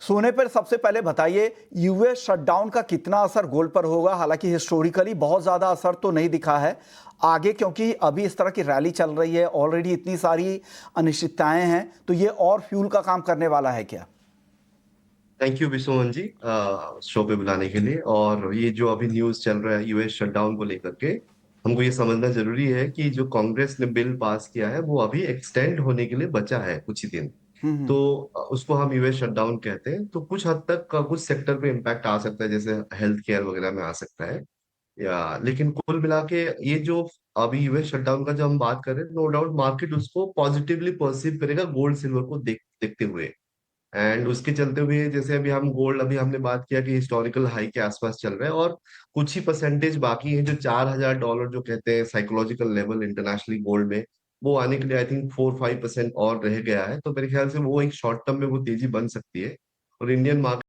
सोने पर सबसे पहले बताइए, यूएस शटडाउन का कितना असर गोल्ड पर होगा? हालांकि हिस्टोरिकली बहुत ज्यादा असर तो नहीं दिखा है आगे, क्योंकि अभी इस तरह की रैली चल रही है, ऑलरेडी इतनी सारी अनिश्चितताएं हैं, तो ये और फ्यूल का काम करने वाला है क्या? थैंक यू विश्वमन जी शो पे बुलाने के लिए। और ये जो अभी न्यूज चल रहा है यूएस शटडाउन को लेकर के, हमको ये समझना जरूरी है कि जो कांग्रेस ने बिल पास किया है वो अभी एक्सटेंड होने के लिए बचा है कुछ ही दिन। हम्म। तो उसको हम यूएस शटडाउन कहते हैं। तो कुछ हद तक कुछ सेक्टर पे इम्पैक्ट आ सकता है, जैसे हेल्थ केयर वगैरह में आ सकता है। या लेकिन कुल मिला के ये जो अभी यूएस शटडाउन का जो हम बात कर रहे हैं, नो डाउट मार्केट उसको पॉजिटिवली परसीव करेगा गोल्ड सिल्वर को देखते हुए। एंड उसके चलते हुए जैसे अभी हम गोल्ड, अभी हमने बात किया कि हिस्टोरिकल हाई के आसपास चल रहा है, और कुछ ही परसेंटेज बाकी है जो $4,000 जो कहते हैं साइकोलॉजिकल लेवल इंटरनेशनली गोल्ड में, वो आने के लिए आई थिंक 4-5% और रह गया है। तो मेरे ख्याल से वो एक शॉर्ट टर्म में वो तेजी बन सकती है। और इंडियन मार्केट